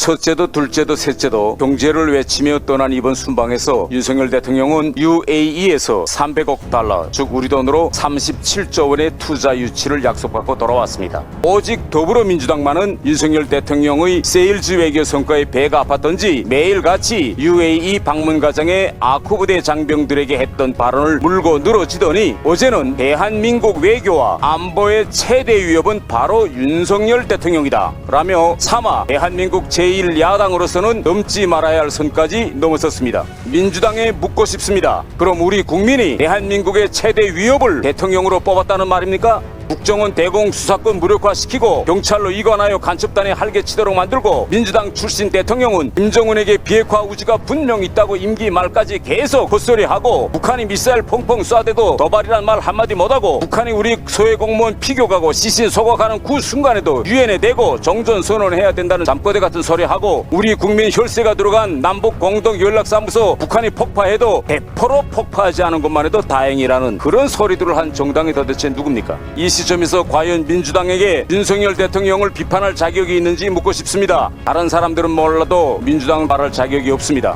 첫째도 둘째도 셋째도 경제를 외치며 떠난 이번 순방에서 윤석열 대통령은 UAE에서 300억 달러, 즉 우리 돈으로 37조 원의 투자 유치를 약속받고 돌아왔습니다. 오직 더불어민주당만은 윤석열 대통령의 세일즈 외교 성과에 배가 아팠던지 매일같이 UAE 방문 과정에 아쿠 부대 장병들에게 했던 발언을 물고 늘어지더니 어제는 대한민국 외교와 안보의 최대 위협은 바로 윤석열 대통령이다 라며 차마 대한민국 제1야당으로서는 넘지 말아야 할 선까지 넘어섰습니다. 민주당에 묻고 싶습니다. 그럼 우리 국민이 대한민국의 최대 위협을 대통령으로 뽑았다는 말입니까? 국정원 대공 수사권 무력화시키고 경찰로 이관하여 간첩단에 할개치도록 만들고 민주당 출신 대통령은 김정은에게 비핵화 우지가 분명 있다고 임기 말까지 계속 헛소리하고 북한이 미사일 펑펑 쏴대도 도발이란 말 한마디 못하고 북한이 우리 소외 공무원 피격하고 시신 소각하는 그 순간에도 유엔에 대고 정전선언해야 된다는 잠꼬대 같은 소리하고 우리 국민 혈세가 들어간 남북 공동연락사무소 북한이 폭파해도 대포로 폭파하지 않은 것만 해도 다행이라는 그런 소리들을 한 정당이 도대체 누굽니까? 이 시점에서 과연 민주당에게 윤석열 대통령을 비판할 자격이 있는지 묻고 싶습니다. 다른 사람들은 몰라도 민주당은 말할 자격이 없습니다.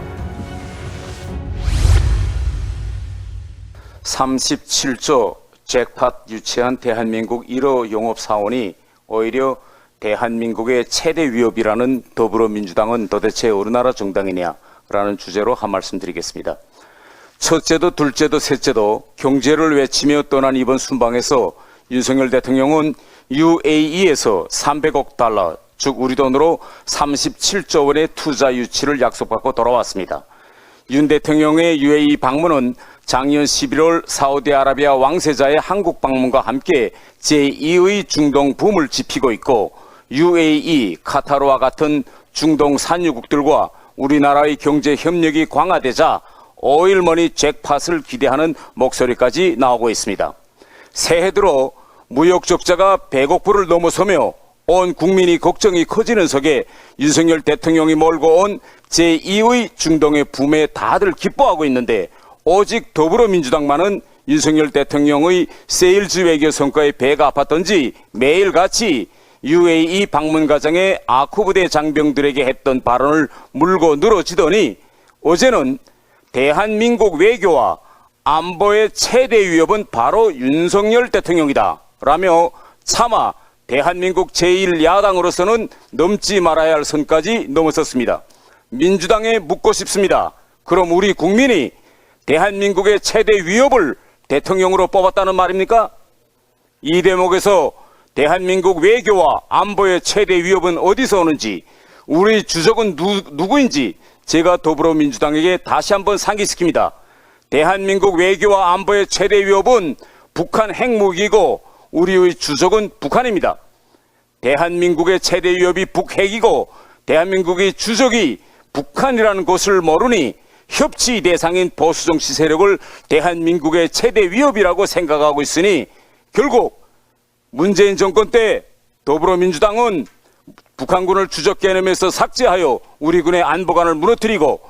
37조 잭팟 유치한 대한민국 1호 용업사원이 오히려 대한민국의 최대 위협이라는 더불어민주당은 도대체 어느 나라 정당이냐라는 주제로 한 말씀 드리겠습니다. 첫째도 둘째도 셋째도 경제를 외치며 떠난 이번 순방에서 윤석열 대통령은 UAE에서 300억 달러, 즉 우리 돈으로 37조 원의 투자 유치를 약속받고 돌아왔습니다. 윤 대통령의 UAE 방문은 작년 11월 사우디아라비아 왕세자의 한국 방문과 함께 제2의 중동 붐을 지피고 있고 UAE, 카타르와 같은 중동 산유국들과 우리나라의 경제 협력이 강화되자 오일머니 잭팟을 기대하는 목소리까지 나오고 있습니다. 새해 들어 무역 적자가 100억 불을 넘어서며 온 국민이 걱정이 커지는 속에 윤석열 대통령이 몰고 온 제2의 중동의 붐에 다들 기뻐하고 있는데 오직 더불어민주당만은 윤석열 대통령의 세일즈 외교 성과에 배가 아팠던지 매일같이 UAE 방문 과정에 아쿠 부대 장병들에게 했던 발언을 물고 늘어지더니 어제는 대한민국 외교와 안보의 최대 위협은 바로 윤석열 대통령이다 라며 차마 대한민국 제1야당으로서는 넘지 말아야 할 선까지 넘어섰습니다. 민주당에 묻고 싶습니다. 그럼 우리 국민이 대한민국의 최대 위협을 대통령으로 뽑았다는 말입니까? 이 대목에서 대한민국 외교와 안보의 최대 위협은 어디서 오는지 우리 주적은 누구인지 제가 더불어민주당에게 다시 한번 상기시킵니다. 대한민국 외교와 안보의 최대 위협은 북한 핵무기이고 우리의 주적은 북한입니다. 대한민국의 최대 위협이 북핵이고 대한민국의 주적이 북한이라는 것을 모르니 협치 대상인 보수정치 세력을 대한민국의 최대 위협이라고 생각하고 있으니 결국 문재인 정권 때 더불어민주당은 북한군을 주적 개념에서 삭제하여 우리 군의 안보관을 무너뜨리고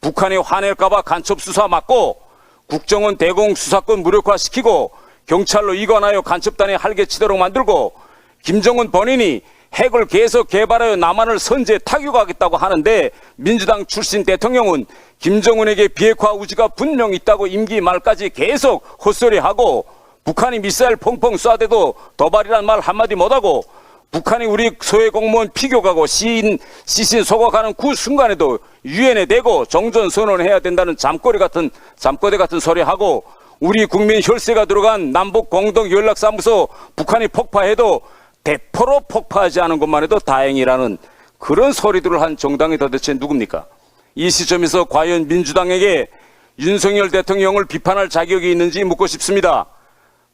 북한이 화낼까봐 간첩 수사 막고 국정원 대공 수사권 무력화시키고 경찰로 이관하여 간첩단에 할개치도록 만들고 김정은 본인이 핵을 계속 개발하여 남한을 선제 타격하겠다고 하는데 민주당 출신 대통령은 김정은에게 비핵화 우지가 분명 있다고 임기 말까지 계속 헛소리하고 북한이 미사일 펑펑 쏴대도 도발이란 말 한마디 못하고 북한이 우리 소외 공무원 피격하고 시신 소각하는 그 순간에도 유엔에 대고 정전선언해야 된다는 잠꼬대 같은 소리하고 우리 국민 혈세가 들어간 남북 공동연락사무소 북한이 폭파해도 대포로 폭파하지 않은 것만 해도 다행이라는 그런 소리들을 한 정당이 도대체 누굽니까? 이 시점에서 과연 민주당에게 윤석열 대통령을 비판할 자격이 있는지 묻고 싶습니다.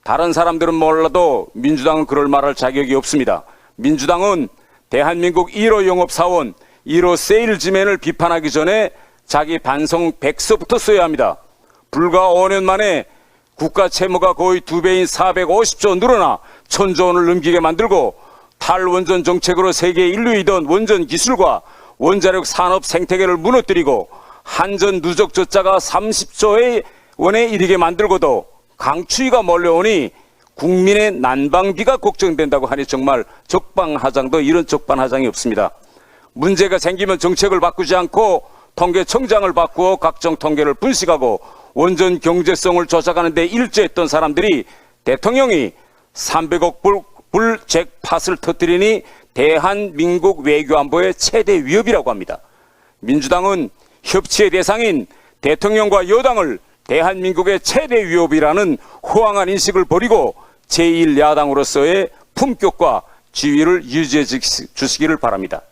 다른 사람들은 몰라도 민주당은 그럴 말할 자격이 없습니다. 민주당은 대한민국 1호 영업사원, 1호 세일즈맨을 비판하기 전에 자기 반성 백서부터 써야 합니다. 불과 5년 만에 국가 채무가 거의 2배인 450조 늘어나 1000조 원을 넘기게 만들고 탈원전 정책으로 세계 1위이던 원전 기술과 원자력 산업 생태계를 무너뜨리고 한전 누적 적자가 30조 원에 이르게 만들고도 강추위가 몰려오니 국민의 난방비가 걱정된다고 하니 정말 적반하장도 이런 적반하장이 없습니다. 문제가 생기면 정책을 바꾸지 않고 통계청장을 바꾸어 각종 통계를 분식하고 원전 경제성을 조작하는 데 일조했던 사람들이 대통령이 300억 불 잭팟을 터뜨리니 대한민국 외교안보의 최대 위협이라고 합니다. 민주당은 협치의 대상인 대통령과 여당을 대한민국의 최대 위협이라는 허황한 인식을 버리고 제1야당으로서의 품격과 지위를 유지해 주시기를 바랍니다.